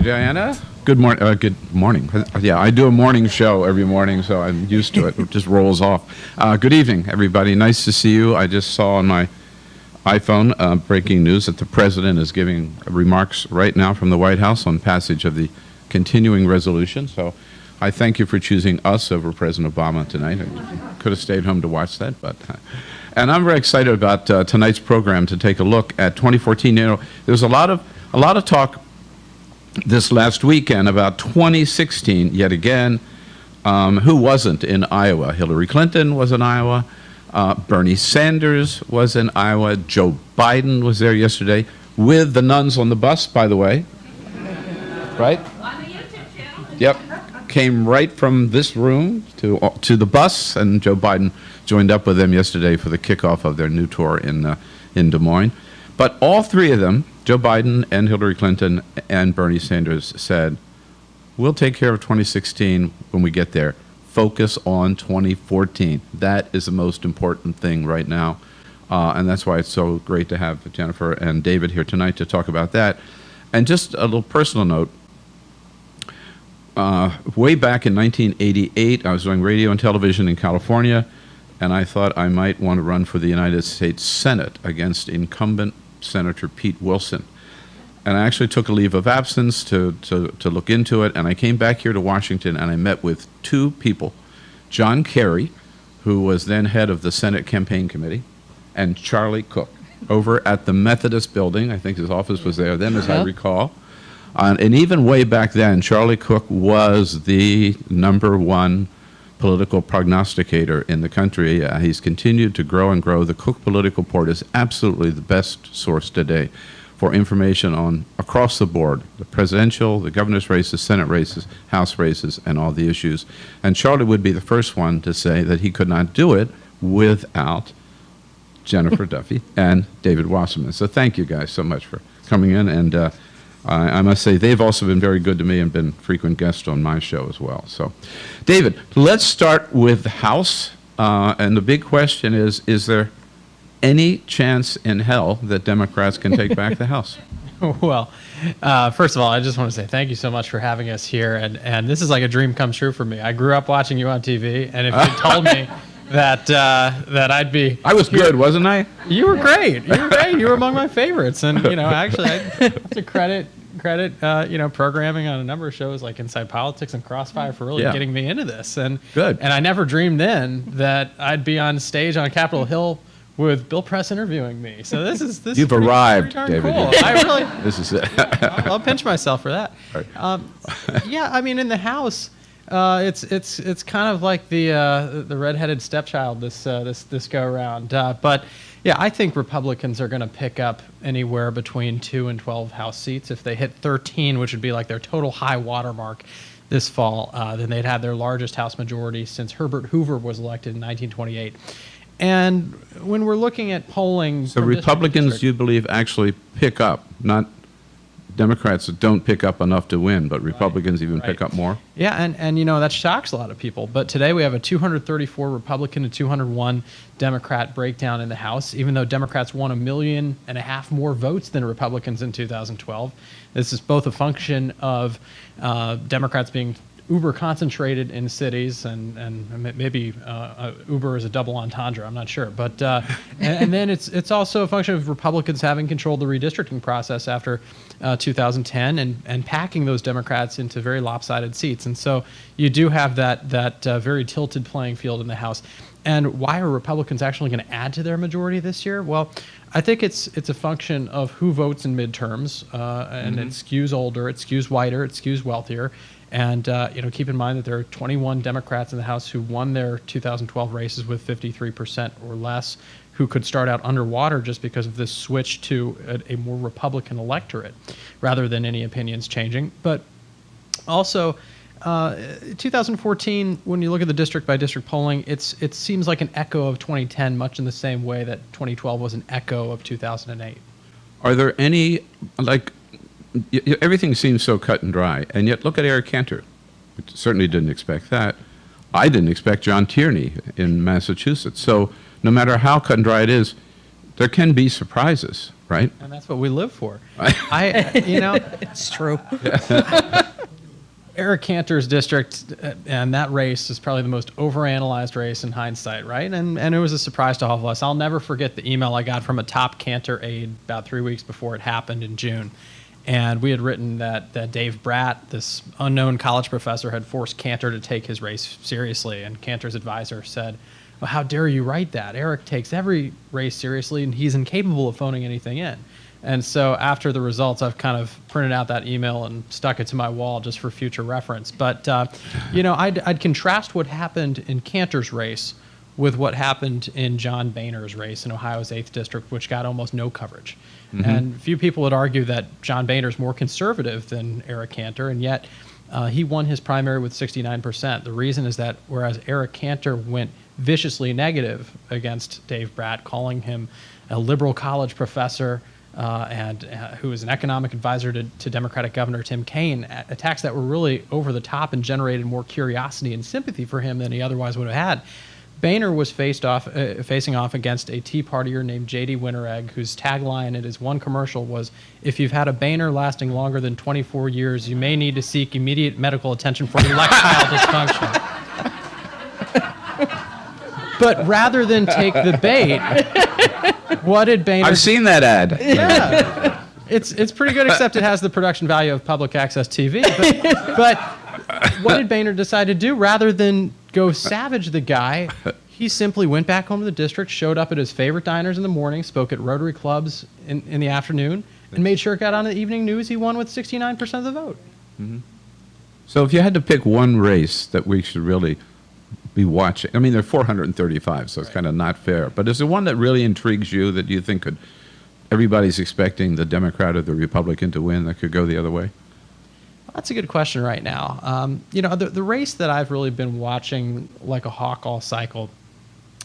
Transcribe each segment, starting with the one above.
Diana. Good morning. Good morning. Yeah, I do a morning show every morning, so I'm used to it. It just rolls off. Good evening, everybody. Nice to see you. I just saw on my iPhone breaking news that the president is giving remarks right now from the White House on passage of the continuing resolution. So I thank you for choosing us over President Obama tonight. I could have stayed home to watch that, but. And I'm very excited about tonight's program to take a look at 2014. You know, there's a lot of talk this last weekend about 2016 yet again. Who wasn't in Iowa? Hillary Clinton was in Iowa. Bernie Sanders was in Iowa. Joe Biden was there yesterday with the nuns on the bus, by the way. Right? On the YouTube channel. Yep. Came right from this room to the bus, and Joe Biden joined up with them yesterday for the kickoff of their new tour in Des Moines. But all three of them, Joe Biden and Hillary Clinton and Bernie Sanders, said, we'll take care of 2016 when we get there. Focus on 2014. That is the most important thing right now. And that's why it's so great to have Jennifer and David here tonight to talk about that. And just a little personal note. Way back in 1988, I was doing radio and television in California, and I thought I might want to run for the United States Senate against incumbent Senator Pete Wilson. And I actually took a leave of absence to look into it, and I came back here to Washington, and I met with two people, John Kerry, who was then head of the Senate Campaign Committee, and Charlie Cook, over at the Methodist Building. I think his office was there then, as I recall. And even way back then, Charlie Cook was the #1 political prognosticator in the country. He's continued to grow and grow. The Cook Political Report is absolutely the best source today for information on across the board, the presidential, the governor's races, Senate races, House races, and all the issues. And Charlie would be the first one to say that he could not do it without Jennifer Duffy and David Wasserman. So thank you guys so much for coming in. And I must say, they've also been very good to me and been frequent guests on my show as well. So, David, let's start with the House. And the big question is there any chance in hell that Democrats can take back the House? Well, first of all, I just want to say thank you so much for having us here. And this is like a dream come true for me. I grew up watching you on TV, and if you told me that I'd be... I was good, wasn't I? You were great. You were great. You were among my favorites. And, you know, actually, I have to credit programming on a number of shows like Inside Politics and Crossfire for really getting me into this. And good. And I never dreamed then that I'd be on stage on Capitol Hill with Bill Press interviewing me. So this is You've pretty, arrived, pretty David. Cool. I really... This is it. I'll pinch myself for that. Right. Yeah, I mean, in the House... it's kind of like the redheaded stepchild this go around, but yeah, I think Republicans are going to pick up anywhere between 2 and 12 House seats. If they hit 13, which would be like their total high watermark this fall, then they'd have their largest House majority since Herbert Hoover was elected in 1928. And when we're looking at polling, so Republicans, you believe, actually pick up, not Democrats don't pick up enough to win, but Republicans pick up more? Yeah, and you know, that shocks a lot of people. But today we have a 234 Republican to 201 Democrat breakdown in the House, even though Democrats won 1.5 million more votes than Republicans in 2012. This is both a function of Democrats being uber concentrated in cities, and maybe Uber is a double entendre, I'm not sure. But and then it's also a function of Republicans having controlled the redistricting process after 2010 and packing those Democrats into very lopsided seats. And so you do have that very tilted playing field in the House. And why are Republicans actually going to add to their majority this year? Well, I think it's a function of who votes in midterms, and it skews older, it skews whiter, it skews wealthier. And keep in mind that there are 21 Democrats in the House who won their 2012 races with 53% or less, who could start out underwater just because of this switch to a more Republican electorate, rather than any opinions changing. But also, 2014, when you look at the district-by-district polling, it seems like an echo of 2010, much in the same way that 2012 was an echo of 2008. Are there any, everything seems so cut and dry, and yet look at Eric Cantor. We certainly didn't expect that. I didn't expect John Tierney in Massachusetts. So no matter how cut and dry it is, there can be surprises. right? And that's what we live for. It's true. Eric Cantor's district and that race is probably the most overanalyzed race in hindsight, right? And it was a surprise to all of us. I'll never forget the email I got from a top Cantor aide about 3 weeks before it happened in June. And we had written that Dave Bratt, this unknown college professor, had forced Cantor to take his race seriously. And Cantor's advisor said, well, how dare you write that? Eric takes every race seriously, and he's incapable of phoning anything in. And so after the results, I've kind of printed out that email and stuck it to my wall just for future reference. But, I'd contrast what happened in Cantor's race with what happened in John Boehner's race in Ohio's 8th District, which got almost no coverage. Mm-hmm. And few people would argue that John Boehner's more conservative than Eric Cantor, and yet he won his primary with 69%. The reason is that whereas Eric Cantor went viciously negative against Dave Bratt, calling him a liberal college professor, who was an economic advisor to Democratic Governor Tim Kaine, attacks that were really over the top and generated more curiosity and sympathy for him than he otherwise would have had. Boehner was facing off against a Tea Partier named J.D. Winteregg, whose tagline in his one commercial was, "If you've had a Boehner lasting longer than 24 years, you may need to seek immediate medical attention for erectile dysfunction." But rather than take the bait, what did Boehner... I've seen that ad. Yeah. It's pretty good, except it has the production value of public access TV. But what did Boehner decide to do? Rather than go savage the guy, he simply went back home to the district, showed up at his favorite diners in the morning, spoke at Rotary clubs in the afternoon, and made sure it got on the evening news. He won with 69% of the vote. Mm-hmm. So if you had to pick one race that we should really be watching, I mean, there are 435, so it's kind of not fair. But is there one that really intrigues you that you think could, everybody's expecting the Democrat or the Republican to win, that could go the other way? That's a good question right now. The race that I've really been watching like a hawk all cycle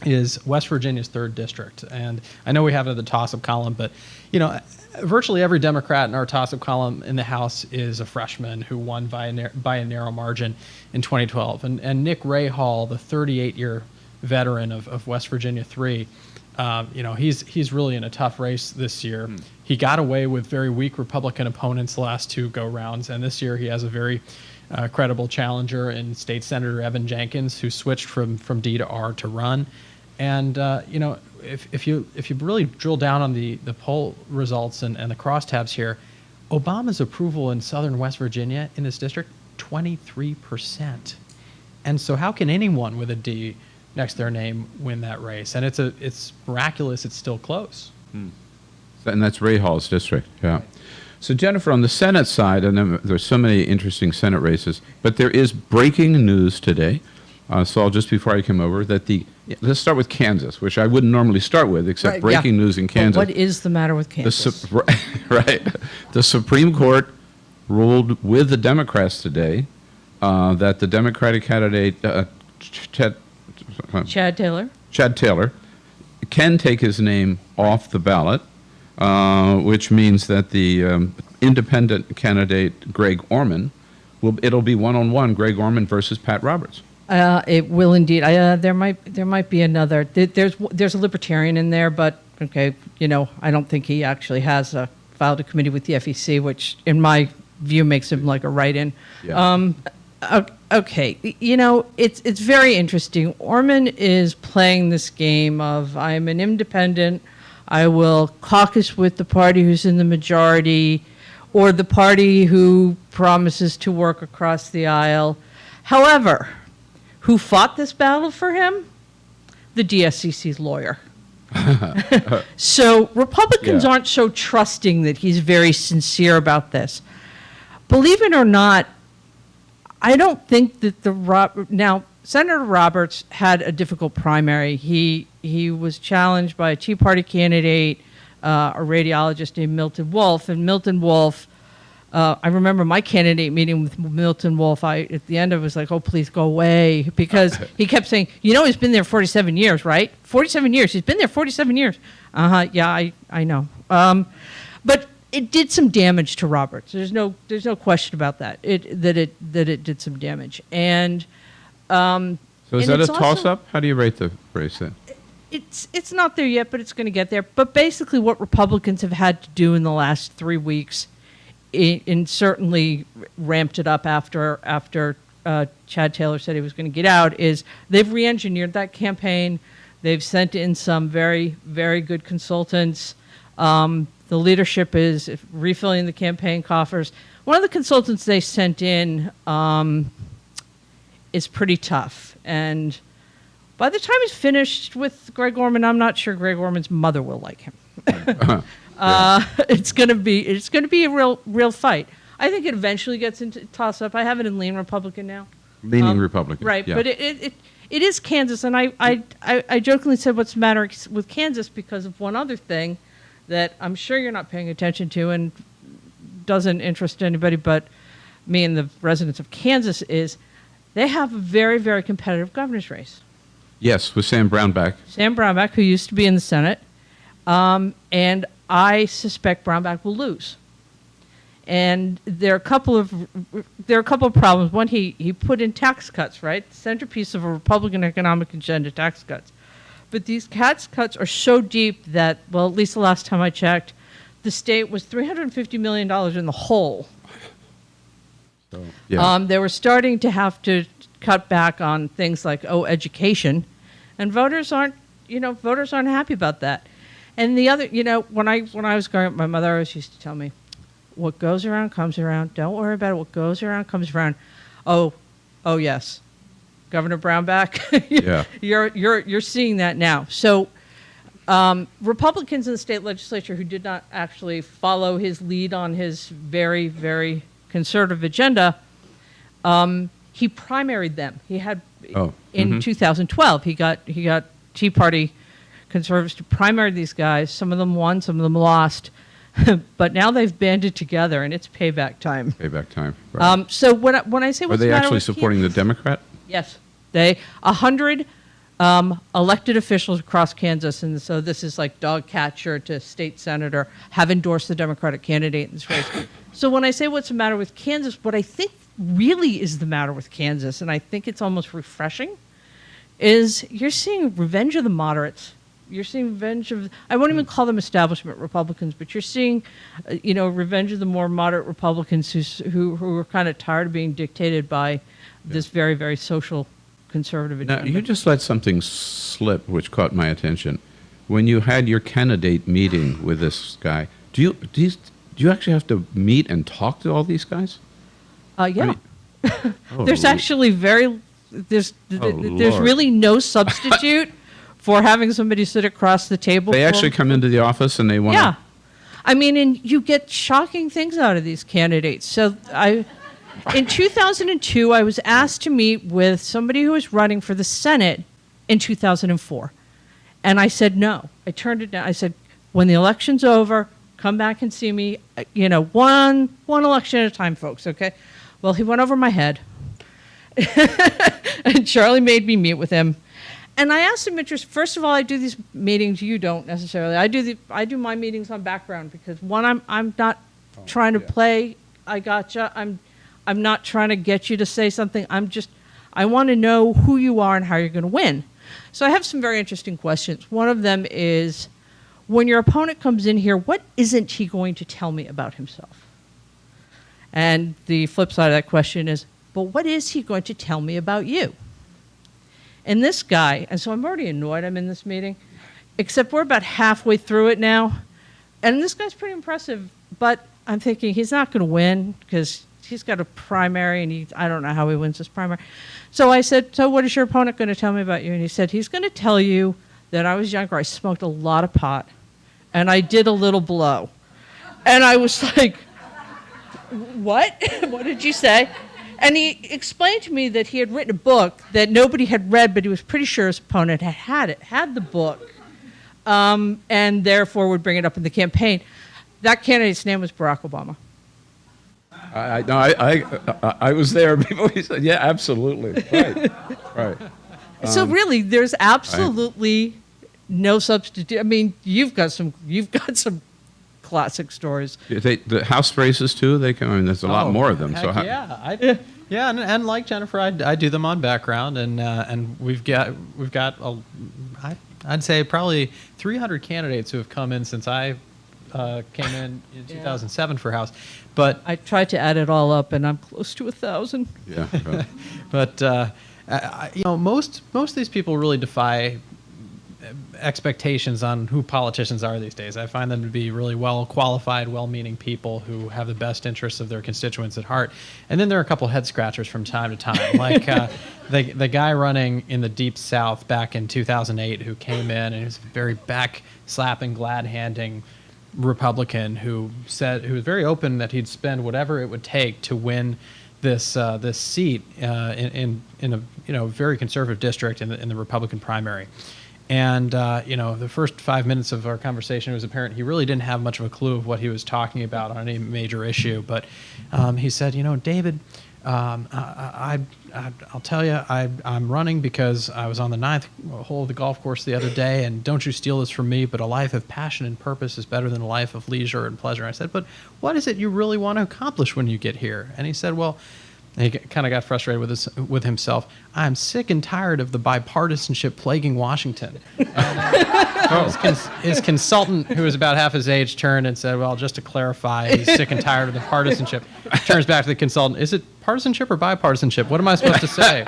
is West Virginia's 3rd District. And I know we have it at the toss-up column, but, virtually every Democrat in our toss-up column in the House is a freshman who won by a narrow margin in 2012. And Nick Rahal, the 38-year veteran of West Virginia 3, he's really in a tough race this year. He got away with very weak Republican opponents the last 2 go-rounds, and this year he has a very credible challenger in State Senator Evan Jenkins, who switched from D to R to run. And if you really drill down on the poll results and the crosstabs here, Obama's approval in southern West Virginia in this district, 23%. And so how can anyone with a D next to their name win that race? And it's miraculous it's still close. And that's Rahal's district, yeah. So Jennifer, on the Senate side, and there's so many interesting Senate races, but there is breaking news today. So I'll just before I come over, let's start with Kansas, which I wouldn't normally start with, except breaking news in Kansas. But what is the matter with Kansas? Right. The Supreme Court ruled with the Democrats today that the Democratic candidate, Chad Taylor, can take his name off the ballot, which means that the independent candidate, Greg Orman, it'll be one-on-one, Greg Orman versus Pat Roberts. It will indeed. There might be another. There's a libertarian in there, but okay, I don't think he actually has filed a committee with the FEC, which in my view makes him like a write-in. Yeah. Okay, it's very interesting. Orman is playing this game of I'm an independent. I will caucus with the party who's in the majority, or the party who promises to work across the aisle. However, who fought this battle for him? The DSCC's lawyer. So Republicans aren't so trusting that he's very sincere about this. Believe it or not, I don't think that now Senator Roberts had a difficult primary. He was challenged by a Tea Party candidate, a radiologist named Milton Wolfe, and Milton Wolfe. I remember my candidate meeting with Milton Wolfe. At the end, I was like, "Oh, please go away," because he kept saying, he's been there 47 years, right? 47 years. He's been there 47 years. Yeah, I know. But it did some damage to Roberts. There's no question about that. It did some damage. And so is that a toss-up? How do you rate the race then? it's not there yet, but it's going to get there. But basically, what Republicans have had to do in the last 3 weeks, and certainly ramped it up after Chad Taylor said he was going to get out, is they've re-engineered that campaign. They've sent in some very, very good consultants. The leadership is refilling the campaign coffers. One of the consultants they sent in is pretty tough. And by the time he's finished with Greg Orman, I'm not sure Greg Orman's mother will like him. It's going to be a real fight. I think it eventually gets into toss-up. I have it in lean Republican now. Leaning Republican. Right, yeah. but it is Kansas, and I jokingly said what's the matter with Kansas because of one other thing that I'm sure you're not paying attention to and doesn't interest anybody but me and the residents of Kansas is they have a very, very competitive governor's race. Yes, with Sam Brownback. Sam Brownback, who used to be in the Senate, and I suspect Brownback will lose. And there are a couple of problems. One, he put in tax cuts, right? The centerpiece of a Republican economic agenda, tax cuts. But these tax cuts are so deep that, well, at least the last time I checked, the state was $350 million in the hole. So, yeah. They were starting to have to cut back on things like, education. And voters aren't happy about that. And the other, when I was growing up, my mother always used to tell me, what goes around comes around. Don't worry about it. What goes around comes around. Oh, yes. Governor Brownback, yeah. you're seeing that now. So Republicans in the state legislature who did not actually follow his lead on his very, very conservative agenda, he primaried them. He had in 2012 he got Tea Party conservatives to primary these guys. Some of them won, some of them lost. But now they've banded togetted, and it's payback time. Payback time. Right. So when I say what's are they the matter actually with supporting Kansas? the Democrat? Yes, 100 elected officials across Kansas, and so this is like dog catcher to state senator, have endorsed the Democratic candidate in this race. So when I say what's the matter with Kansas, what I think really is the matter with Kansas, and I think it's almost refreshing, is you're seeing revenge of the moderates. You're seeing revenge of, I won't even call them establishment Republicans, but you're seeing, revenge of the more moderate Republicans who are kind of tired of being dictated by this very, very social conservative agenda. Now, you just let something slip which caught my attention. When you had your candidate meeting with this guy, do you actually have to meet and talk to all these guys? Yeah. There's actually there's Lord. really no substitute for having somebody sit across the table. They actually come into the office and they want to... Yeah. I mean, and you get shocking things out of these candidates. So in 2002, I was asked to meet with somebody who was running for the Senate in 2004. And I said no. I turned it down. I said, when the election's over, come back and see me. One election at a time, folks, okay? Well, he went over my head. And Charlie made me meet with him. And I asked him, first of all, I do these meetings. You don't necessarily. I do my meetings on background because one, I'm not trying to play. I gotcha. I'm not trying to get you to say something. I want to know who you are and how you're going to win. So I have some very interesting questions. One of them is, when your opponent comes in here, what isn't he going to tell me about himself? And the flip side of that question is, but what is he going to tell me about you? And this guy, and so I'm already annoyed I'm in this meeting, except we're about halfway through it now. And this guy's pretty impressive, but I'm thinking he's not going to win because he's got a primary and I don't know how he wins this primary. So I said, so what is your opponent going to tell me about you? And he said, he's going to tell you that I was younger, I smoked a lot of pot, and I did a little blow. And I was like, what? What did you say? And he explained to me that he had written a book that nobody had read, but he was pretty sure his opponent had the book, and therefore would bring it up in the campaign. That candidate's name was Barack Obama. I was there before he said, yeah, absolutely. Right. So really, there's absolutely no substitute. I mean, you've got some classic stories. The House races too. There's a lot more of them. Heck so and like Jennifer, I do them on background, and we've got I'd say probably 300 candidates who have come in since I came in 2007 for House. But I tried to add it all up, and I'm close to 1,000. Yeah. Right. but most of these people really defy expectations on who politicians are these days. I find them to be really well qualified, well-meaning people who have the best interests of their constituents at heart. And then there are a couple head scratchers from time to time, like the guy running in the Deep South back in 2008 who came in and he was a very back-slapping, glad-handing Republican who was very open that he'd spend whatever it would take to win this seat in a very conservative district in the Republican primary. And, the first 5 minutes of our conversation, it was apparent he really didn't have much of a clue of what he was talking about on any major issue. But he said, David, I'll tell you, I'm running because I was on the 9th hole of the golf course the other day, and don't you steal this from me, but a life of passion and purpose is better than a life of leisure and pleasure. I said, but what is it you really want to accomplish when you get here? And he said, well, he kind of got frustrated with himself. I'm sick and tired of the bipartisanship plaguing Washington. His consultant, who was about half his age, turned and said, well, just to clarify, he's sick and tired of the partisanship. Turns back to the consultant, is it partisanship or bipartisanship? What am I supposed to say?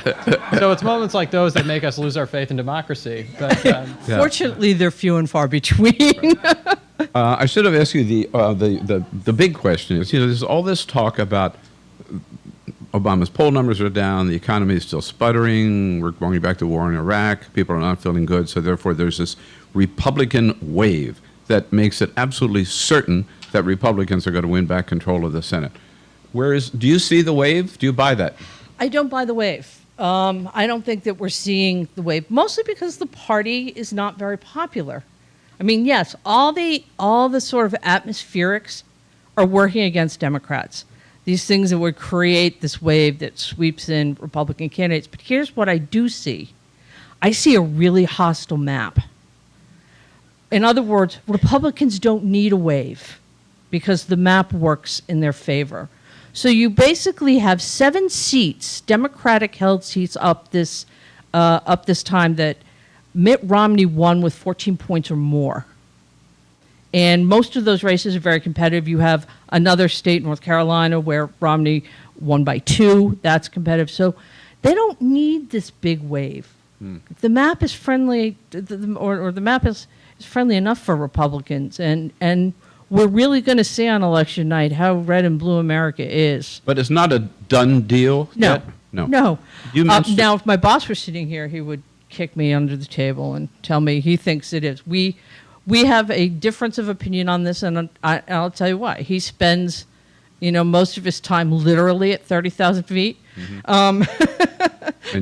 So it's moments like those that make us lose our faith in democracy. But, Fortunately, they're few and far between. I should have asked you the big question is, there's all this talk about Obama's poll numbers are down, the economy is still sputtering, we're going back to war in Iraq, people are not feeling good, so therefore there's this Republican wave that makes it absolutely certain that Republicans are going to win back control of the Senate. Do you see the wave? Do you buy that? I don't buy the wave. I don't think that we're seeing the wave, mostly because the party is not very popular. I mean, yes, all the sort of atmospherics are working against Democrats. These things that would create this wave that sweeps in Republican candidates. But here's what I do see. I see a really hostile map. In other words, Republicans don't need a wave because the map works in their favor. So you basically have 7 seats, Democratic-held seats up this time that Mitt Romney won with 14 points or more. And most of those races are very competitive. You have another state, North Carolina, where Romney won by 2. That's competitive. So they don't need this big wave. If the map is friendly, or the map is friendly enough for Republicans, and we're really going to see on election night how red and blue America is. But it's not a done deal No. yet? No. You mentioned now, if my boss were sitting here, he would kick me under the table and tell me he thinks it is. We have a difference of opinion on this, and I'll tell you why. He spends, most of his time literally at 30,000 feet, and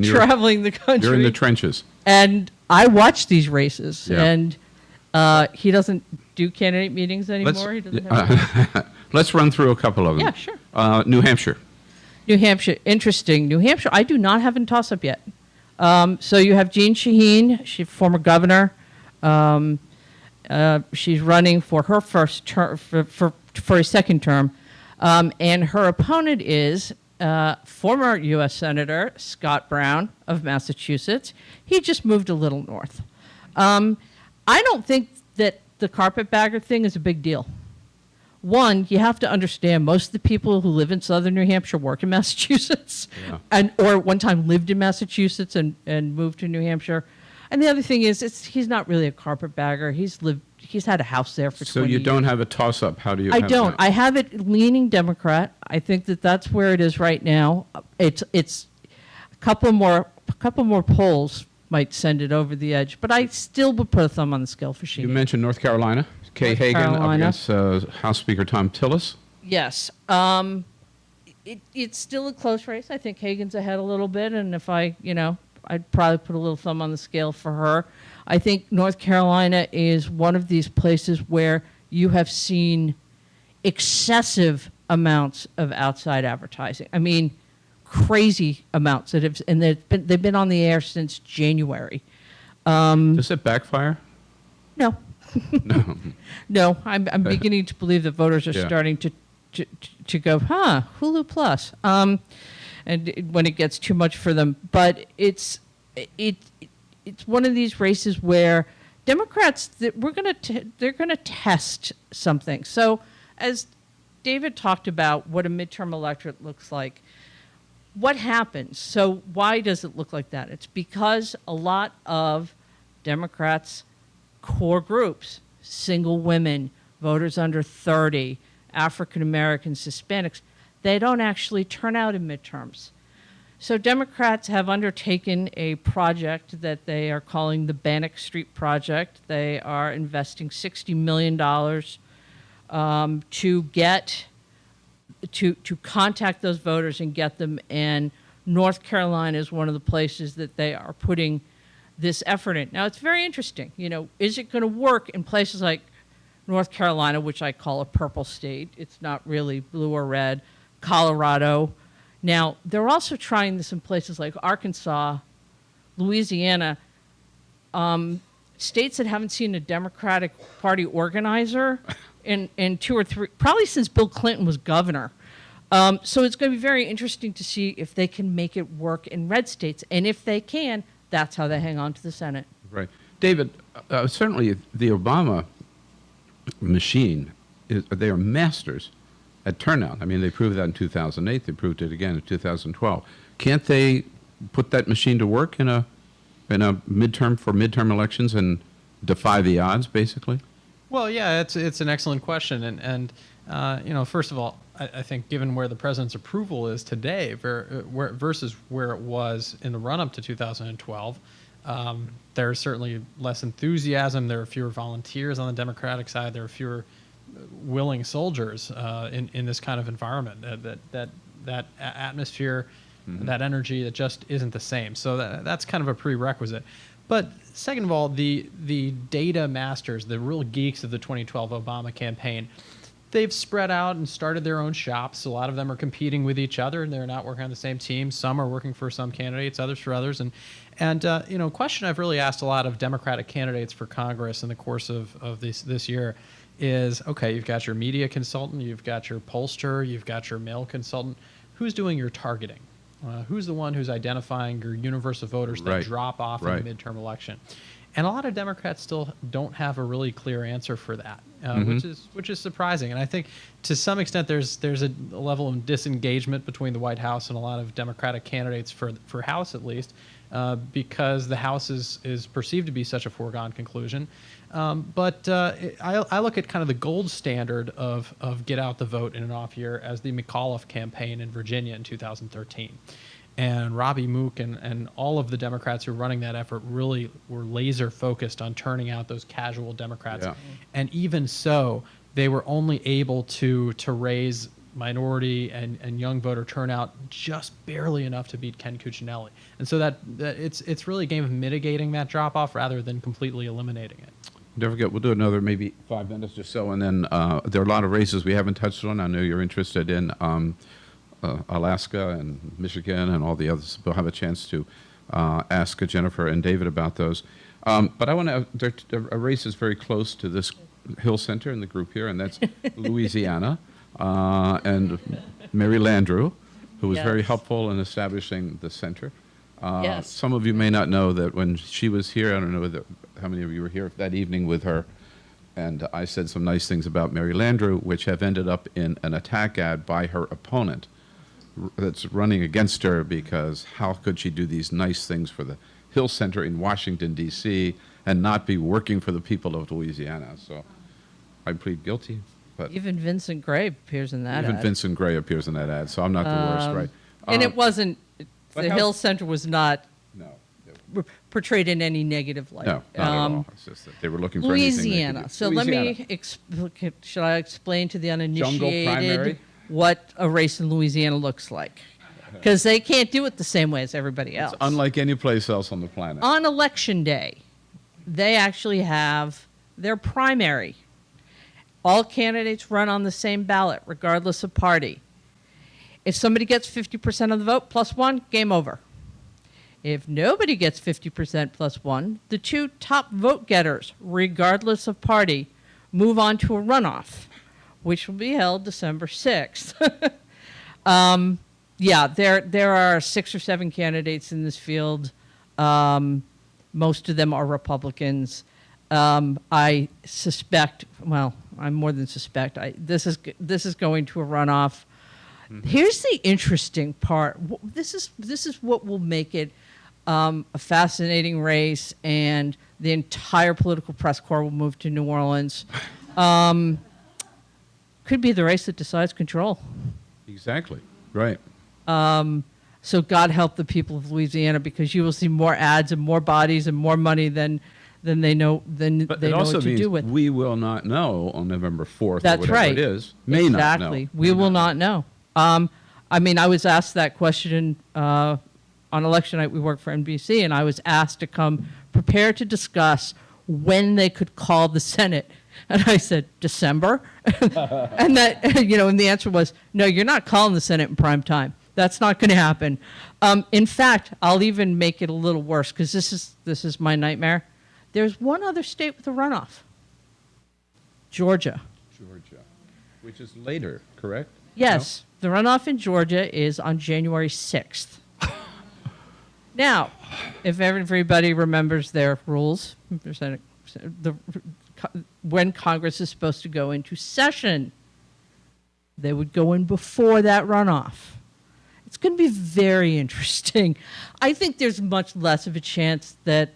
traveling the country. You're in the trenches. And I watch these races, Yeah. and he doesn't do candidate meetings anymore. He doesn't have Let's run through a couple of them. Yeah, sure. New Hampshire. New Hampshire, interesting. New Hampshire, I do not have in toss-up yet. So you have Jeanne Shaheen, she's former governor. She's running for her first term, for a second term, and her opponent is former U.S. Senator Scott Brown of Massachusetts. He just moved a little north. I don't think that the carpetbagger thing is a big deal. One, you have to understand most of the people who live in southern New Hampshire work in Massachusetts, or at one time lived in Massachusetts and moved to New Hampshire. And the other thing is, he's not really a carpetbagger. He's had a house there for 20 years. So you don't have a toss-up. How do you? I don't. I have it leaning Democrat. I think that's where it is right now. It's a couple more polls might send it over the edge, but I still would put a thumb on the scale for Shaheen. You mentioned North Carolina. Kay Hagan up against House Speaker Tom Tillis. Yes. It's still a close race. I think Hagan's ahead a little bit, and if I'd probably put a little thumb on the scale for her. I think North Carolina is one of these places where you have seen excessive amounts of outside advertising. I mean, crazy amounts and they've been on the air since January. Does it backfire? No. No. No, I'm beginning to believe that voters are starting to go, Hulu Plus. And when it gets too much for them. But it's one of these races where Democrats, they're going to test something. So as David talked about what a midterm electorate looks like, what happens? So why does it look like that? It's because a lot of Democrats' core groups, single women, voters under 30, African Americans, Hispanics, they don't actually turn out in midterms. So Democrats have undertaken a project that they are calling the Bannock Street Project. They are investing $60 million to contact those voters and get them. And North Carolina is one of the places that they are putting this effort in. Now, it's very interesting. You know, is it going to work in places like North Carolina, which I call a purple state? It's not really blue or red. Colorado. Now, they're also trying this in places like Arkansas, Louisiana, states that haven't seen a Democratic Party organizer in 2 or 3, probably since Bill Clinton was governor. So it's going to be very interesting to see if they can make it work in red states. And if they can, that's how they hang on to the Senate. Right. David, certainly the Obama machine, they are masters at turnout. I mean, they proved that in 2008. They proved it again in 2012. Can't they put that machine to work in a midterm elections and defy the odds, basically? Well, yeah, it's an excellent question, and you know, first of all, I think given where the president's approval is today versus where it was in the run-up to 2012, there's certainly less enthusiasm. There are fewer volunteers on the Democratic side. There are fewer willing soldiers in this kind of environment. That atmosphere, that energy, that just isn't the same. So that's kind of a prerequisite. But second of all, the data masters, the real geeks of the 2012 Obama campaign, they've spread out and started their own shops. A lot of them are competing with each other, and they're not working on the same team. Some are working for some candidates, others for others. And you know, a question I've really asked a lot of Democratic candidates for Congress in the course of this year is, okay, you've got your media consultant, you've got your pollster, you've got your mail consultant. Who's doing your targeting? Who's the one who's identifying your universe of voters that drop off in the midterm election? And a lot of Democrats still don't have a really clear answer for that, which is surprising. And I think to some extent there's a level of disengagement between the White House and a lot of Democratic candidates for House at least, because the House is perceived to be such a foregone conclusion. But I look at kind of the gold standard of get out the vote in an off year as the McAuliffe campaign in Virginia in 2013. And Robbie Mook and all of the Democrats who were running that effort really were laser focused on turning out those casual Democrats. Yeah. And even so, they were only able to raise minority and young voter turnout just barely enough to beat Ken Cuccinelli. And so that it's really a game of mitigating that drop off rather than completely eliminating it. Don't forget, we'll do another maybe 5 minutes or so, and then there are a lot of races we haven't touched on. I know you're interested in Alaska and Michigan and all the others. We'll have a chance to ask Jennifer and David about those. But I want to, a race is very close to this Hill Center in the group here, and that's Louisiana. And Mary Landrieu, who was very helpful in establishing the center. Some of you may not know that when she was here, I don't know how many of you were here that evening with her, and I said some nice things about Mary Landrieu, which have ended up in an attack ad by her opponent that's running against her because how could she do these nice things for the Hill Center in Washington, D.C., and not be working for the people of Louisiana? So I plead guilty. But even Vincent Gray appears in that ad. Even Vincent Gray appears in that ad, so I'm not the worst, right? And it wasn't, the Hill Center was not portrayed in any negative light. No, not at all. It's just that they were looking for Louisiana. So Louisiana. Let me, should I explain to the uninitiated what a race in Louisiana looks like? Because they can't do it the same way as everybody else. It's unlike any place else on the planet. On Election Day, they actually have their primary. All candidates run on the same ballot, regardless of party. If somebody gets 50% of the vote, +1, game over. If nobody gets 50% +1, the two top vote getters, regardless of party, move on to a runoff, which will be held December 6th. There are 6 or 7 candidates in this field. Most of them are Republicans. I suspect, well, I more than suspect, this is going to a runoff. Here's the interesting part. This is what will make it a fascinating race, and the entire political press corps will move to New Orleans. Could be the race that decides control. Exactly. Right. So God help the people of Louisiana, because you will see more ads and more bodies and more money than they know But they it know also what to means do with. we will not know on November 4th That's or whatever right. it is. May Exactly. not know. We will not know. I mean, I was asked that question on election night. We worked for NBC, and I was asked to come prepared to discuss when they could call the Senate. And I said, December? And that, and the answer was, no, you're not calling the Senate in prime time. That's not going to happen. In fact, I'll even make it a little worse, because this is my nightmare. There's one other state with a runoff. Georgia. Georgia, which is later, correct? Yes, the runoff in Georgia is on January 6th. Now, if everybody remembers their rules, when Congress is supposed to go into session, they would go in before that runoff. It's going to be very interesting. I think there's much less of a chance that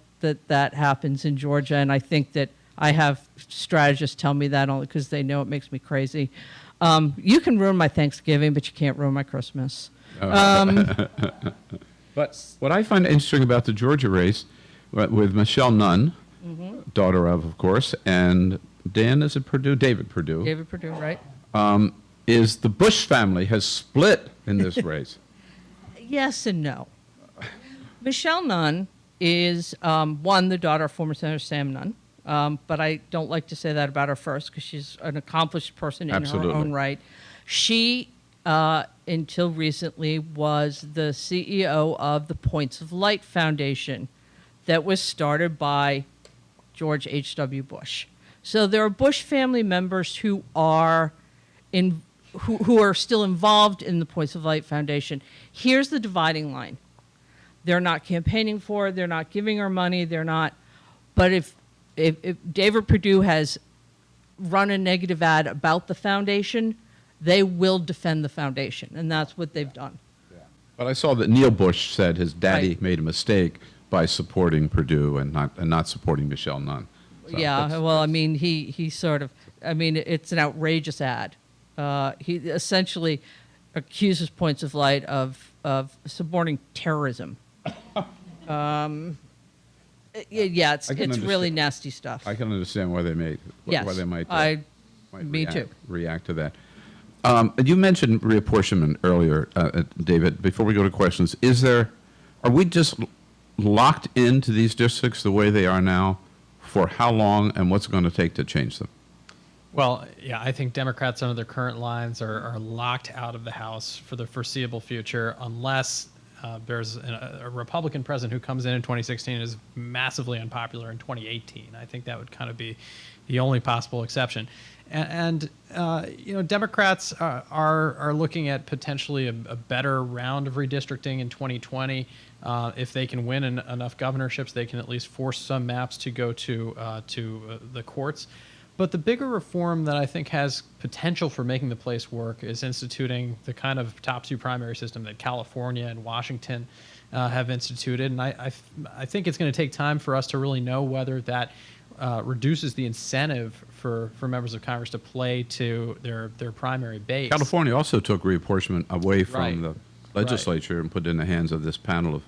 happens in Georgia, and I think that I have strategists tell me that only because they know it makes me crazy. You can ruin my Thanksgiving, but you can't ruin my Christmas. But what I find interesting about the Georgia race, with Michelle Nunn, daughter of course, and David Perdue, David Perdue, right? is the Bush family has split in this race. Yes and no. Michelle Nunn is, the daughter of former Senator Sam Nunn. But I don't like to say that about her first, because she's an accomplished person in Absolutely. her own right. She, until recently, was the CEO of the Points of Light Foundation that was started by George H.W. Bush. So there are Bush family members who are who are still involved in the Points of Light Foundation. Here's the dividing line. They're not campaigning for her. They're not giving her money. They're not. But if David Perdue has run a negative ad about the foundation, they will defend the foundation, and that's what they've done. Yeah. But I saw that Neil Bush said his daddy Right. made a mistake by supporting Perdue and not supporting Michelle Nunn. So Yeah, well, I mean, he sort of, it's an outrageous ad. He essentially accuses Points of Light of supporting terrorism. It's really nasty stuff. I can understand why they Yes, why they might me too. react to that. You mentioned reapportionment earlier, David. Before we go to questions, are we just locked into these districts the way they are now for how long, and what's it going to take to change them? Well, yeah, I think Democrats under their current lines are locked out of the House for the foreseeable future unless there's a Republican president who comes in 2016 and is massively unpopular in 2018. I think that would kind of be the only possible exception. And Democrats are looking at potentially a better round of redistricting in 2020. If they can win enough governorships, they can at least force some maps to go to the courts. But the bigger reform that I think has potential for making the place work is instituting the kind of top two primary system that California and Washington have instituted. And I think it's going to take time for us to really know whether that reduces the incentive for members of Congress to play to their primary base. California also took reapportionment away from Right. the legislature and put it in the hands of this panel of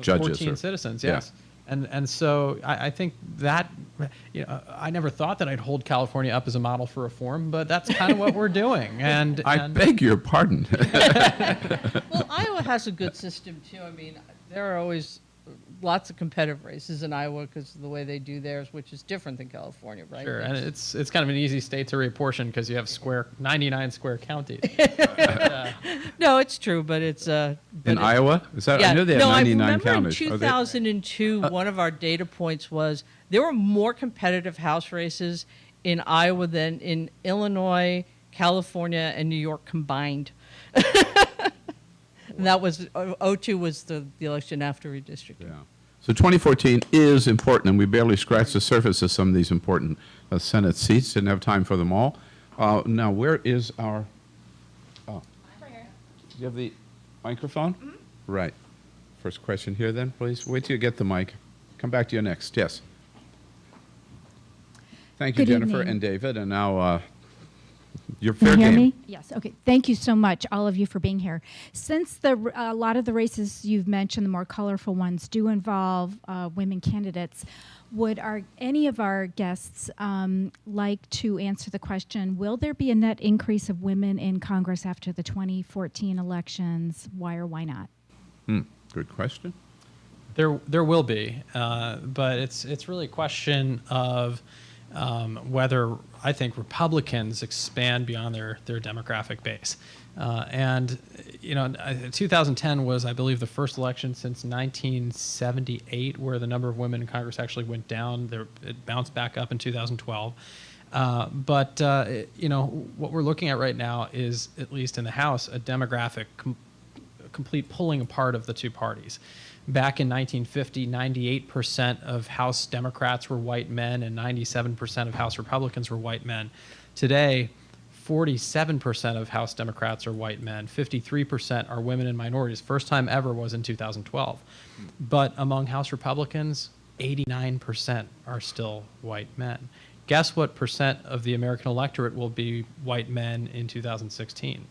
judges. 14 citizens, yes. And so I think that, I never thought that I'd hold California up as a model for reform, but that's kind of what we're doing. And I beg your pardon. Well, Iowa has a good system, too. I mean, there are always lots of competitive races in Iowa because of the way they do theirs, which is different than California, right? Sure, and it's kind of an easy state to reapportion because you have 99 square counties. No, it's true, but it's In Iowa? Is that, yeah. I knew they had No, 99 I remember counties. in 2002, one of our data points was there were more competitive House races in Iowa than in Illinois, California, and New York combined. And that was 02 was the election after redistricting. Yeah. So 2014 is important, and we barely scratched the surface of some of these important Senate seats. Didn't have time for them all. Now, where is our... Oh. Do you have the microphone? Mm-hmm. Right. First question here, then, please. Wait till you get the mic. Come back to you next. Yes. Thank you, Good Jennifer evening. and David. And now, your Can fair you hear game. me? Yes. Okay. Thank you so much, all of you, for being here. Since a lot of the races you've mentioned, the more colorful ones, do involve women candidates, would any of our guests like to answer the question, will there be a net increase of women in Congress after the 2014 elections? Why or why not? Good question. There will be, but it's really a question of whether I think Republicans expand beyond their demographic base. And, 2010 was, I believe, the first election since 1978 where the number of women in Congress actually went down. It bounced back up in 2012. But what we're looking at right now is, at least in the House, a demographic complete pulling apart of the two parties. Back in 1950, 98% of House Democrats were white men and 97% of House Republicans were white men. Today, 47% of House Democrats are white men, 53% are women and minorities. First time ever was in 2012. But among House Republicans, 89% are still white men. Guess what percent of the American electorate will be white men in 2016?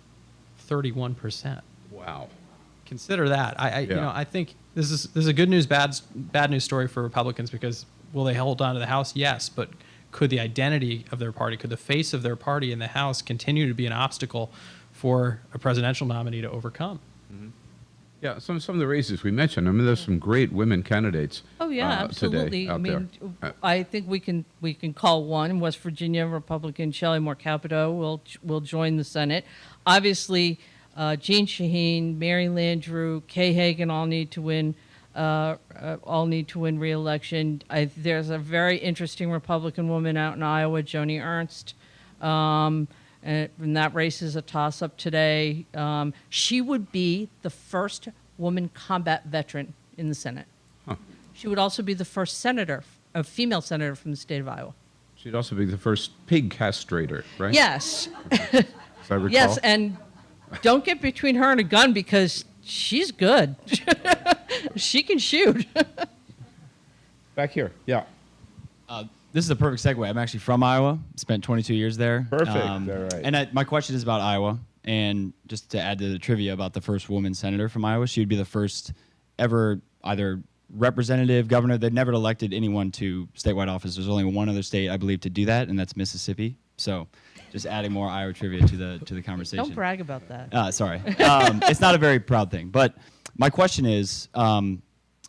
31%. Wow. Consider that. I think this is a good news, bad news story for Republicans, because will they hold on to the House? Yes, but could the identity of their party, could the face of their party in the House continue to be an obstacle for a presidential nominee to overcome? Mm-hmm. Yeah, some of the races we mentioned. I mean, there's some great women candidates. Oh yeah, absolutely. Today out I mean, there. I think we can call one. West Virginia Republican Shelley Moore Capito will join the Senate. Obviously, Jean Shaheen, Mary Landrieu, Kay Hagan all need to win re-election. There's a very interesting Republican woman out in Iowa, Joni Ernst. And that race is a toss-up today. She would be the first woman combat veteran in the Senate. Huh. She would also be the first female senator from the state of Iowa. She'd also be the first pig castrator, right? Yes. As I recall. Yes, and don't get between her and a gun because she's good. She can shoot. Back here, yeah. This is a perfect segue. I'm actually from Iowa. Spent 22 years there. Perfect. All right. And my question is about Iowa. And just to add to the trivia about the first woman senator from Iowa, she would be the first ever either representative, governor. They'd never elected anyone to statewide office. There's only one other state, I believe, to do that, and that's Mississippi. So just adding more Iowa trivia to the conversation. Don't brag about that. Sorry. It's not a very proud thing. But my question is, I'm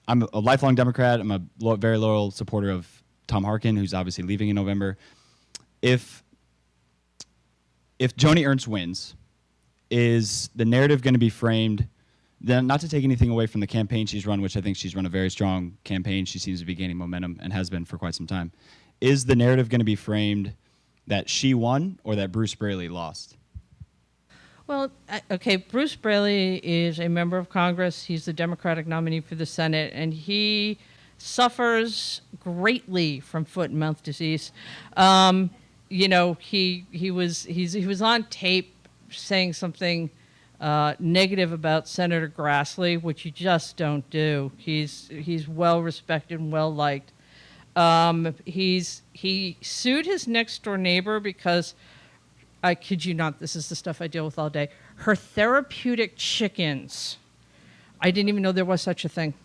a lifelong Democrat. I'm a very loyal supporter of Tom Harkin, who's obviously leaving in November. If Joni Ernst wins, is the narrative going to be framed, then not to take anything away from the campaign she's run, which I think she's run a very strong campaign. She seems to be gaining momentum and has been for quite some time. Is the narrative going to be framed that she won or that Bruce Braley lost? Well, okay, Bruce Braley is a member of Congress. He's the Democratic nominee for the Senate, and he suffers greatly from foot and mouth disease. He was on tape saying something negative about Senator Grassley, which you just don't do. He's well respected and well liked. He sued his next door neighbor because, I kid you not, this is the stuff I deal with all day. Her therapeutic chickens, I didn't even know there was such a thing,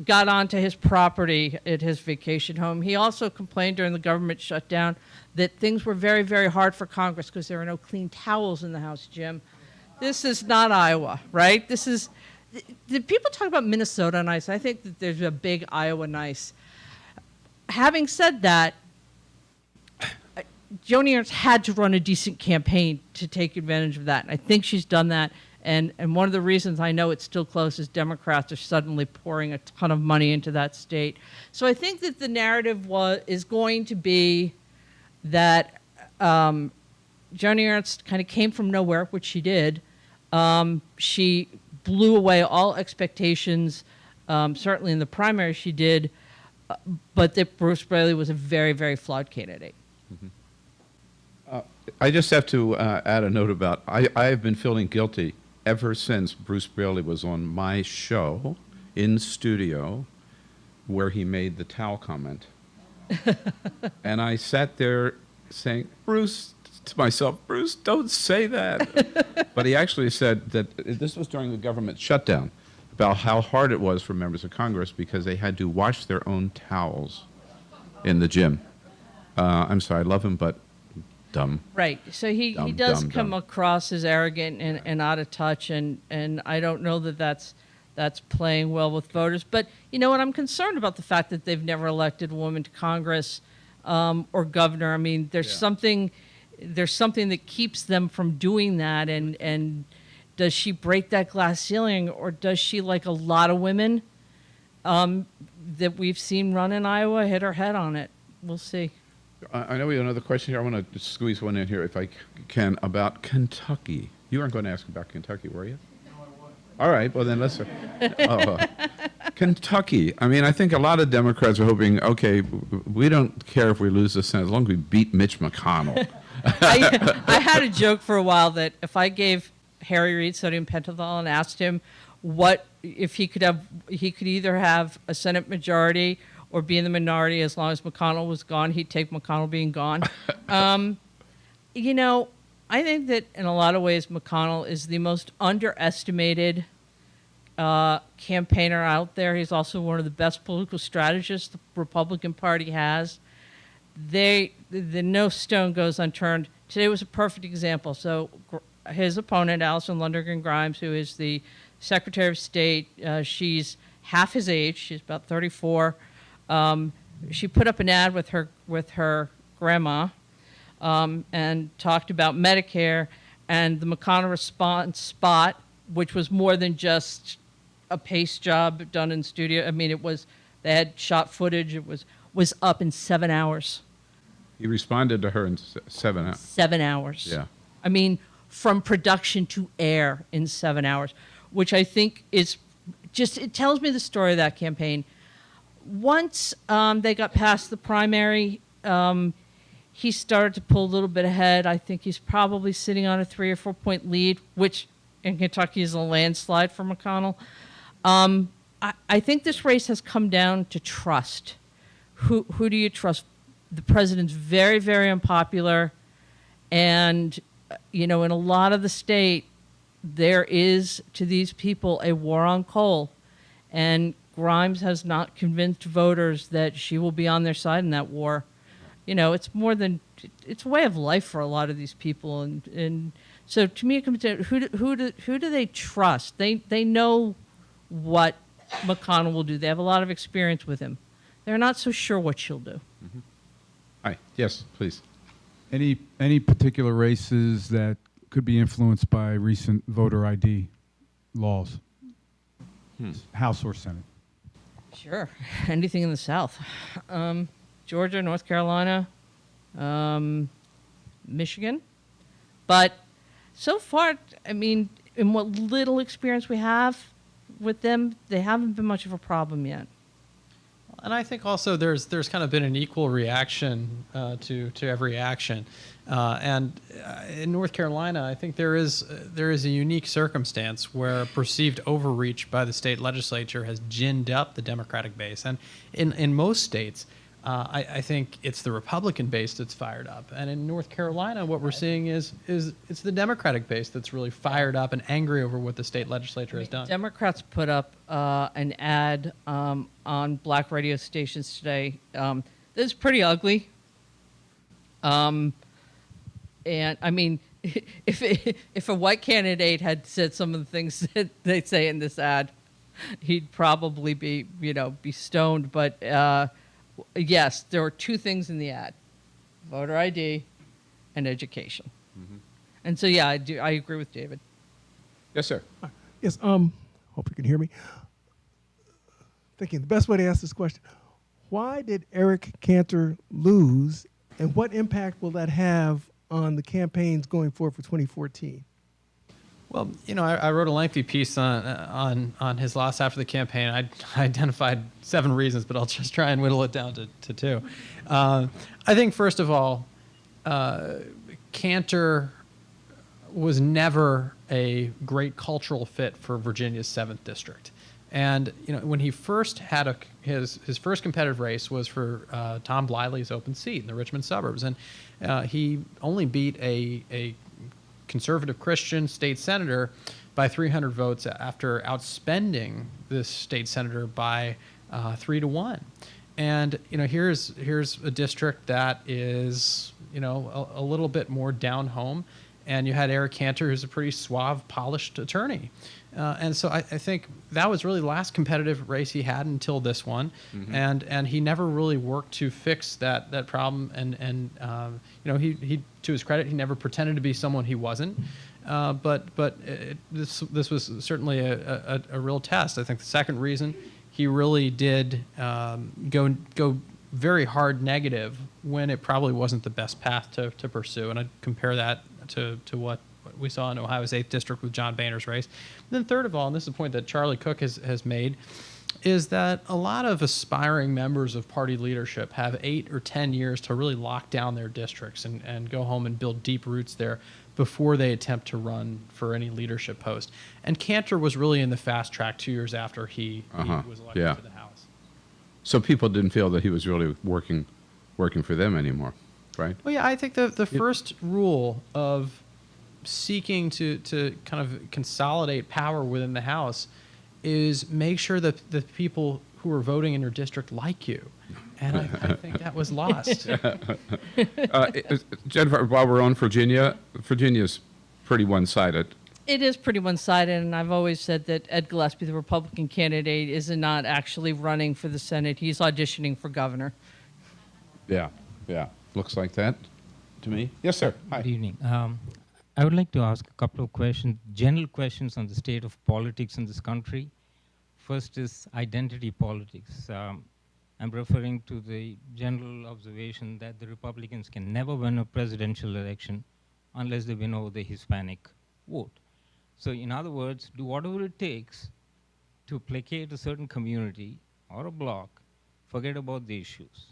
got onto his property at his vacation home. He also complained during the government shutdown that things were very, very hard for Congress because there are no clean towels in the house, Jim. This is not Iowa, right? Did people talk about Minnesota nice? I think that there's a big Iowa nice. Having said that, Joni Ernst had to run a decent campaign to take advantage of that. And I think she's done that. And one of the reasons I know it's still close is Democrats are suddenly pouring a ton of money into that state. So I think that the narrative is going to be that Joni Ernst kind of came from nowhere, which she did. She blew away all expectations Certainly in the primary she did, but that Bruce Braley was a very, very flawed candidate. I just have to add a note about, I have been feeling guilty ever since Bruce Braley was on my show in studio where he made the towel comment. And I sat there saying, Bruce, to myself, Bruce, don't say that. But he actually said that this was during the government shutdown, about how hard it was for members of Congress because they had to wash their own towels in the gym. I'm sorry, I love him, but dumb. Right. So he does come across as arrogant and out of touch, and I don't know that that's playing well with voters. But you know what? I'm concerned about the fact that they've never elected a woman to Congress or governor. I mean, there's something that keeps them from doing that, and does she break that glass ceiling, or does she, like a lot of women that we've seen run in Iowa, hit her head on it? We'll see. I know we have another question here. I want to squeeze one in here, if I can, about Kentucky. You weren't going to ask about Kentucky, were you? No, I was. All right, well then let's... Kentucky. I mean, I think a lot of Democrats are hoping, okay, we don't care if we lose the Senate as long as we beat Mitch McConnell. I had a joke for a while that if I gave Harry Reid sodium pentothal and asked him what if he could either have a Senate majority or be in the minority as long as McConnell was gone, he'd take McConnell being gone. You know, I think that in a lot of ways McConnell is the most underestimated campaigner out there. He's also one of the best political strategists the Republican Party has. The no stone goes unturned. Today was a perfect example. So his opponent, Alison Lundergan Grimes, who is the Secretary of State, she's half his age. She's about 34. She put up an ad with her grandma and talked about Medicare, and the McConnell response spot, which was more than just a paste job done in studio. I mean, they had shot footage. It was up in 7 hours. He responded to her in 7 hours. 7 hours. Yeah. I mean, from production to air in 7 hours, which I think is just, it tells me the story of that campaign. Once they got past the primary, he started to pull a little bit ahead. I think he's probably sitting on a 3 or 4 point lead, which in Kentucky is a landslide for McConnell. I think this race has come down to trust. Who do you trust? The president's very, very unpopular. And, you know, in a lot of the state, there is, to these people, a war on coal. And Grimes has not convinced voters that she will be on their side in that war. You know, it's more than, it's a way of life for a lot of these people. And so to me, it comes down to who do they trust? They know what McConnell will do. They have a lot of experience with him. They're not so sure what she'll do. Mm-hmm. Hi. Yes, please. Any particular races that could be influenced by recent voter ID laws? House or Senate? Sure. Anything in the South. Georgia, North Carolina, Michigan. But so far, I mean, in what little experience we have with them, they haven't been much of a problem yet. And I think also there's kind of been an equal reaction to every action. And in North Carolina, I think there is a unique circumstance where perceived overreach by the state legislature has ginned up the Democratic base. And in most states, I think it's the Republican base that's fired up. And in North Carolina, what we're seeing is it's the Democratic base that's really fired up and angry over what the state legislature has done. Democrats put up an ad on black radio stations today. It's pretty ugly. And I mean, if a white candidate had said some of the things that they say in this ad, he'd probably be stoned. But yes, there were two things in the ad: voter ID and education. Mm-hmm. And so, yeah, I agree with David. Yes, sir. Yes. Hope you can hear me. Thinking the best way to ask this question: why did Eric Cantor lose, and what impact will that have on the campaigns going forward for 2014? Well, I wrote a lengthy piece on his loss after the campaign. I identified 7 reasons, but I'll just try and whittle it down to 2. I think, first of all, Cantor was never a great cultural fit for Virginia's 7th district. And when he first had his first competitive race was for Tom Bliley's open seat in the Richmond suburbs, and he only beat a conservative Christian state senator by 300 votes after outspending this state senator by 3-1. And here's a district that is a little bit more down home, and you had Eric Cantor, who's a pretty suave, polished attorney. And so I think that was really the last competitive race he had until this one, and he never really worked to fix that problem. And he to his credit, he never pretended to be someone he wasn't. This was certainly a real test. I think the second reason, he really did go very hard negative when it probably wasn't the best path to pursue, and I'd compare that to what we saw in Ohio's 8th district with John Boehner's race. And then third of all, and this is a point that Charlie Cook has made, is that a lot of aspiring members of party leadership have 8 or 10 years to really lock down their districts and go home and build deep roots there before they attempt to run for any leadership post. And Cantor was really in the fast track 2 years after he was elected to the House. So people didn't feel that he was really working for them anymore, right? Well, yeah, I think the first rule of seeking to kind of consolidate power within the House is make sure that the people who are voting in your district like you. And I think that was lost. Jennifer, while we're on Virginia, Virginia's pretty one-sided. It is pretty one-sided, and I've always said that Ed Gillespie, the Republican candidate, is not actually running for the Senate. He's auditioning for governor. Yeah, looks like that to me. Yes, sir. Hi. Good evening. I would like to ask a couple of questions, general questions on the state of politics in this country. First is identity politics. I'm referring to the general observation that the Republicans can never win a presidential election unless they win over the Hispanic vote. So in other words, do whatever it takes to placate a certain community or a bloc, forget about the issues.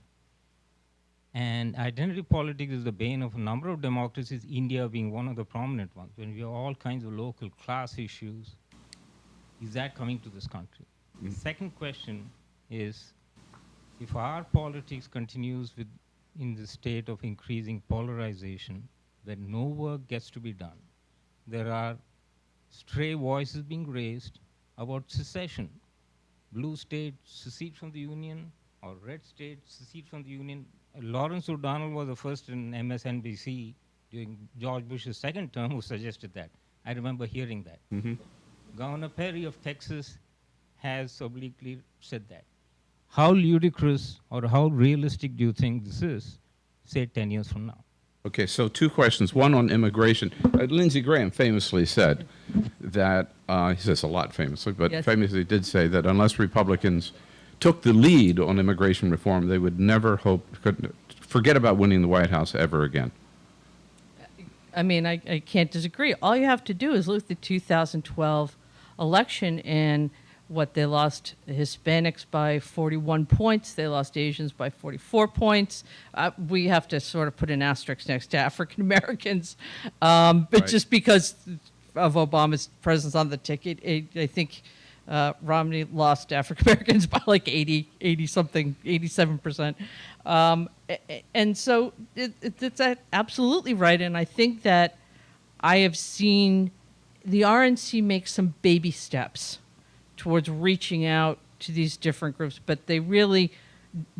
And identity politics is the bane of a number of democracies, India being one of the prominent ones, when we have all kinds of local class issues. Is that coming to this country? The second question is, if our politics continues in the state of increasing polarization, where no work gets to be done, there are stray voices being raised about secession. Blue states secede from the Union, or red states secede from the Union. Lawrence O'Donnell was the first in MSNBC during George Bush's second term who suggested that. I remember hearing that. Governor Perry of Texas has obliquely said that. How ludicrous or how realistic do you think this is, say 10 years from now? Okay, so 2 questions. One on immigration. Lindsey Graham famously said that, he says a lot famously, but Yes. famously did say that unless Republicans took the lead on immigration reform, they would never forget about winning the White House ever again. I mean, I can't disagree. All you have to do is look at the 2012 election and what they lost Hispanics by 41 points. They lost Asians by 44 points. We have to sort of put an asterisk next to African Americans. But Right. just because of Obama's presence on the ticket, I think Romney lost African Americans by like 87%. And so it's absolutely right. And I think that I have seen the RNC make some baby steps towards reaching out to these different groups, but they really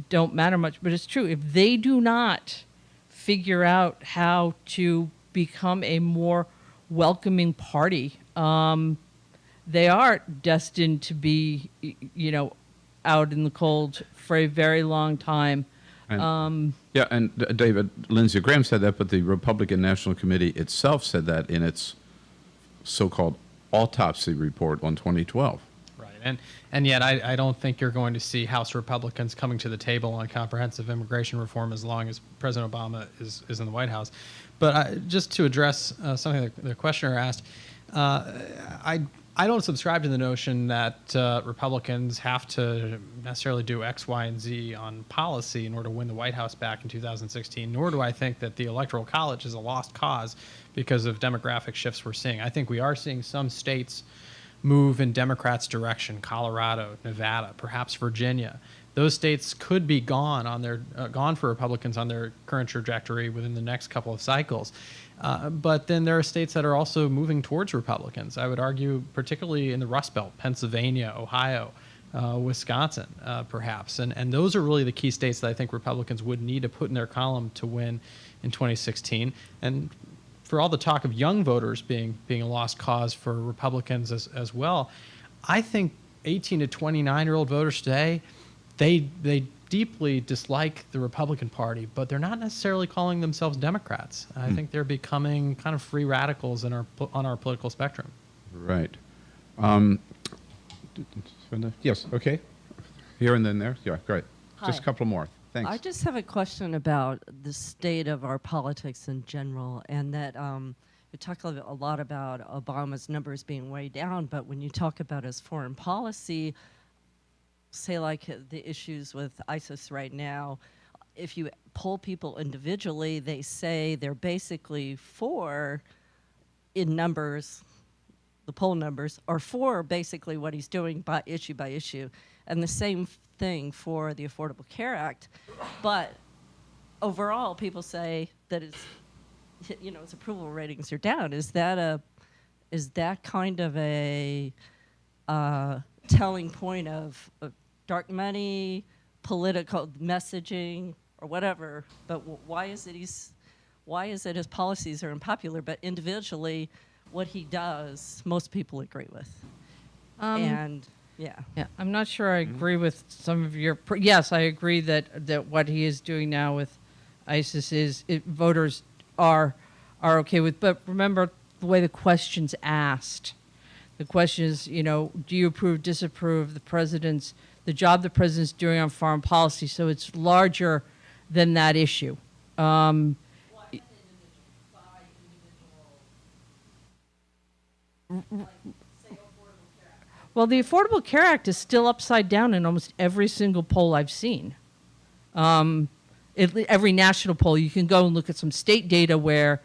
don't matter much. But it's true, if they do not figure out how to become a more welcoming party, they are destined to be, out in the cold for a very long time. And, David, Lindsey Graham said that, but the Republican National Committee itself said that in its so-called autopsy report on 2012. Right, and yet I don't think you're going to see House Republicans coming to the table on comprehensive immigration reform as long as President Obama is in the White House. But just to address something that the questioner asked, I don't subscribe to the notion that Republicans have to necessarily do X, Y, and Z on policy in order to win the White House back in 2016, nor do I think that the Electoral College is a lost cause because of demographic shifts we're seeing. I think we are seeing some states move in Democrats' direction, Colorado, Nevada, perhaps Virginia. Those states could be gone on their gone for Republicans on their current trajectory within the next couple of cycles. But then there are states that are also moving towards Republicans. I would argue, particularly in the Rust Belt, Pennsylvania, Ohio, Wisconsin, perhaps. And those are really the key states that I think Republicans would need to put in their column to win in 2016. And for all the talk of young voters being a lost cause for Republicans as well, I think 18 to 29-year-old voters today, they deeply dislike the Republican Party, but they're not necessarily calling themselves Democrats. I think they're becoming kind of free radicals on our political spectrum. Right. Yes, okay. Here and then there. Yeah, great. Just a Hi. couple more. Thanks. I just have a question about the state of our politics in general, and that we talk a lot about Obama's numbers being way down, but when you talk about his foreign policy, say like the issues with ISIS right now, if you poll people individually, they say they're basically for, in numbers, the poll numbers, are for basically what he's doing by issue. And the same thing for the Affordable Care Act. But overall, people say that it's, you know, its approval ratings are down. Is that kind of a telling point of dark money, political messaging, or whatever? But why is it his policies are unpopular, but individually, what he does, most people agree with? Yeah, I'm not sure I agree with some of your. Yes, I agree that what he is doing now with ISIS is voters are okay with. But remember the way the question's asked. The question is, you know, do you approve, disapprove the job the president's doing on foreign policy? So it's larger than that issue. Well, the Affordable Care Act is still upside down in almost every single poll I've seen. Every national poll, you can go and look at some state data where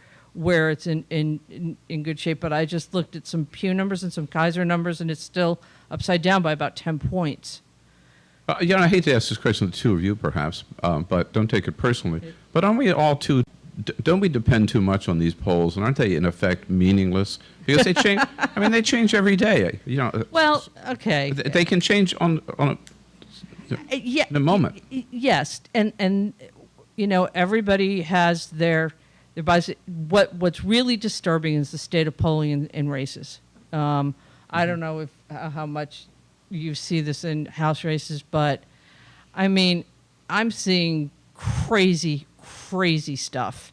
it's in good shape, but I just looked at some Pew numbers and some Kaiser numbers, and it's still upside down by about 10 points. You know, I hate to ask this question to the two of you, perhaps, but don't take it personally. But aren't we all don't we depend too much on these polls, and aren't they in effect meaningless? Because they change. I mean, they change every day. You know. Well, okay. They can change in a moment. Yes, and you know, everybody has their bias. What's really disturbing is the state of polling in races. I don't know how much you see this in House races, but I mean, I'm seeing crazy stuff.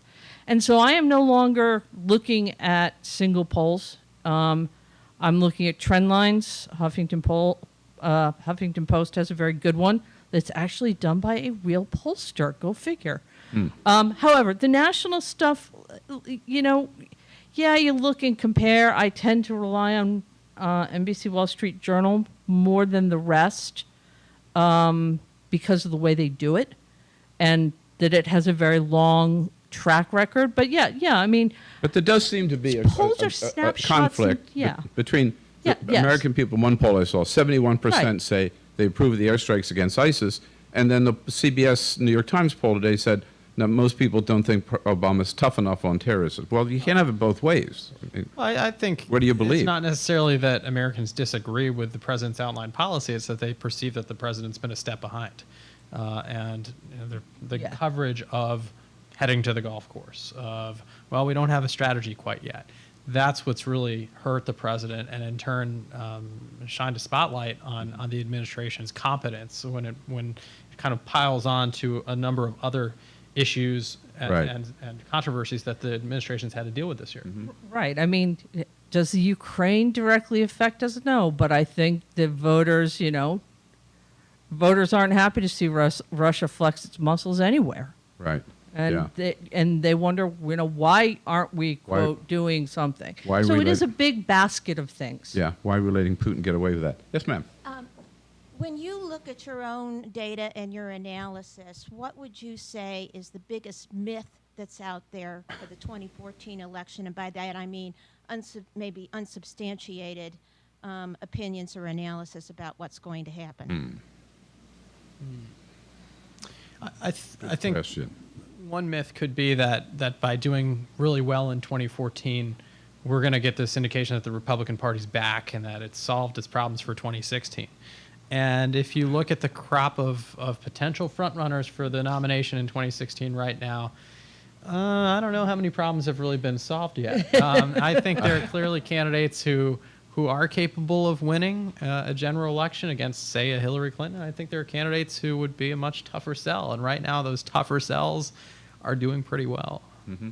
And so I am no longer looking at single polls. I'm looking at trend lines. Huffington Post has a very good one that's actually done by a real pollster. Go figure. However, the national stuff, you know, yeah, you look and compare. I tend to rely on NBC Wall Street Journal more than the rest because of the way they do it, and that it has a very long track record. But yeah, I mean, but there does seem to be a conflict between American people. One poll I saw, 71% say they approve of the airstrikes against ISIS, and then the CBS New York Times poll today said, now, most people don't think Obama's tough enough on terrorism. Well, you can't have it both ways. I think what do you believe? It's not necessarily that Americans disagree with the president's outlined policy. It's that they perceive that the president's been a step behind. And you know, the coverage of heading to the golf course, of, well, we don't have a strategy quite yet. That's what's really hurt the president, and in turn shined a spotlight on the administration's competence when it kind of piles on to a number of other issues and controversies that the administration's had to deal with this year. Right. I mean, does the Ukraine directly affect us? No, but I think the voters, you know, voters aren't happy to see Russia flex its muscles anywhere. Right. And they wonder, why aren't we, quote, doing something? So it is a big basket of things. Yeah, why are we letting Putin get away with that? Yes, ma'am. When you look at your own data and your analysis, what would you say is the biggest myth that's out there for the 2014 election? And by that I mean maybe unsubstantiated opinions or analysis about what's going to happen. I think question. One myth could be that by doing really well in 2014, we're going to get this indication that the Republican Party's back and that it's solved its problems for 2016. And if you look at the crop of potential frontrunners for the nomination in 2016 right now, I don't know how many problems have really been solved yet. I think there are clearly candidates who are capable of winning a general election against, say, a Hillary Clinton. I think there are candidates who would be a much tougher sell. And right now, those tougher sells are doing pretty well. Mm-hmm.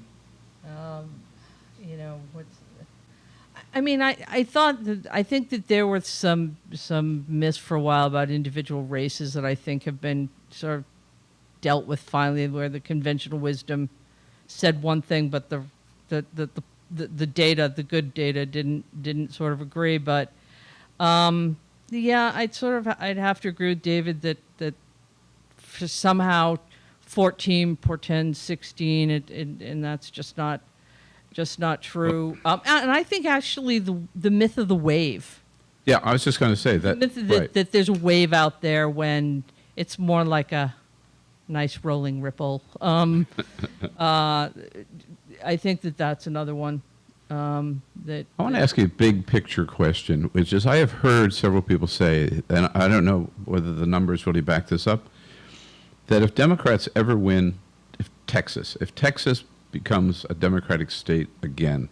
I think that there were some myths for a while about individual races that I think have been sort of dealt with finally, where the conventional wisdom said one thing, but the data, the good data, didn't sort of agree. But I'd have to agree with David that somehow 14 portends 16, and that's just not true. And I think actually the myth of the wave. Yeah, I was just going to say that. The myth that there's a wave out there when it's more like a nice rolling ripple. I think that's another one. That I want to ask you a big picture question, which is I have heard several people say, and I don't know whether the numbers really back this up, that if Democrats ever win, if Texas becomes a Democratic state again,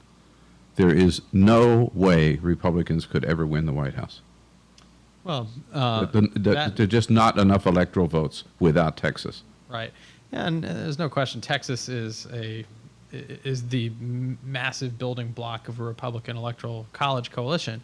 there is no way Republicans could ever win the White House. Well, there are just not enough electoral votes without Texas. Right, and there's no question Texas is the massive building block of a Republican electoral college coalition.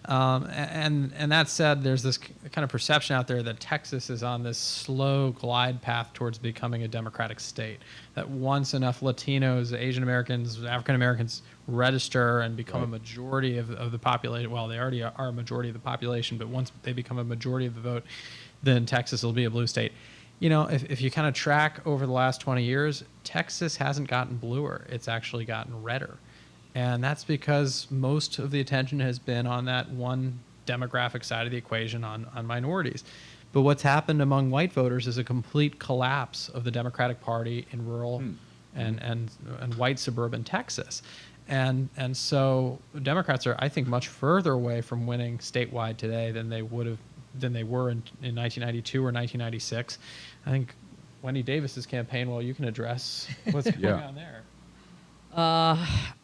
And that said, there's this kind of perception out there that Texas is on this slow glide path towards becoming a Democratic state. That once enough Latinos, Asian Americans, African Americans register and become a majority of the population, well, they already are a majority of the population, but once they become a majority of the vote, then Texas will be a blue state. If you kind of track over the last 20 years, Texas hasn't gotten bluer. It's actually gotten redder. And that's because most of the attention has been on that one demographic side of the equation on minorities. But what's happened among white voters is a complete collapse of the Democratic Party in rural and white suburban Texas. And so Democrats are, I think, much further away from winning statewide today than they were in 1992 or 1996. I think Wendy Davis's campaign, well, you can address what's going on there.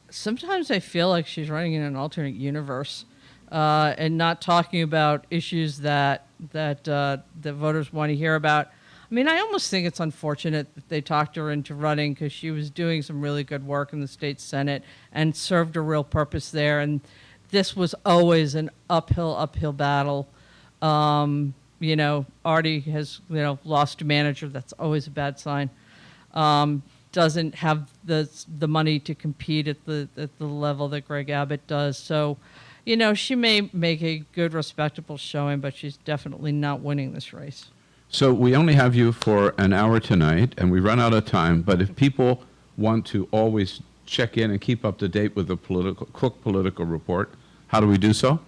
Sometimes I feel like she's running in an alternate universe and not talking about issues that the voters want to hear about. I mean, I almost think it's unfortunate that they talked her into running because she was doing some really good work in the state Senate and served a real purpose there. And this was always an uphill battle. Artie has, lost a manager. That's always a bad sign. Doesn't have the money to compete at the level that Greg Abbott does. So, she may make a good, respectable showing, but she's definitely not winning this race. So we only have you for an hour tonight, and we run out of time. But if people want to always check in and keep up to date with the Cook Political Report, how do we do so?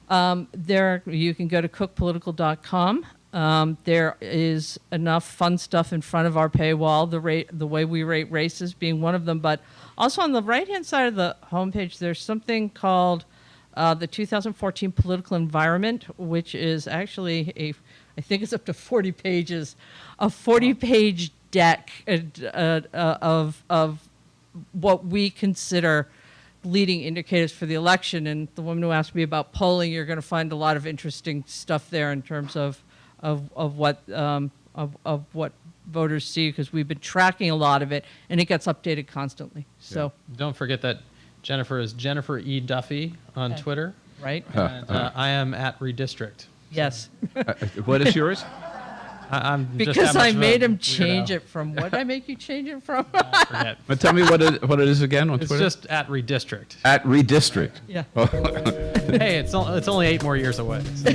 You can go to cookpolitical.com. There is enough fun stuff in front of our paywall, the way we rate races being one of them. But also on the right-hand side of the homepage, there's something called the 2014 Political Environment, which is actually I think it's up to 40 pages, a 40-page deck of what we consider leading indicators for the election. And the woman who asked me about polling, you're going to find a lot of interesting stuff there in terms of what voters see, because we've been tracking a lot of it, and it gets updated constantly. So don't forget that Jennifer is Jennifer E. Duffy on Twitter. Right. And I am at Redistrict. Yes. What is yours? I'm just Because that much I of a made him weirdo. change it from, what did I make you change it from? I forget. But tell me what it is again on It's Twitter. just at redistrict. At redistrict. Yeah. Hey, it's only 8 more years away. So.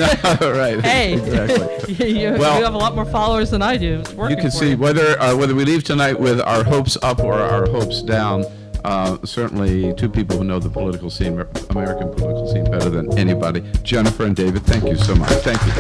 Right. Hey, Exactly. you Well- have a lot more followers than I do. It's working You can for see you. whether we leave tonight with our hopes up or our hopes down. Certainly, two people who know the political scene, American political scene, better than anybody. Jennifer and David, thank you so much. Thank you.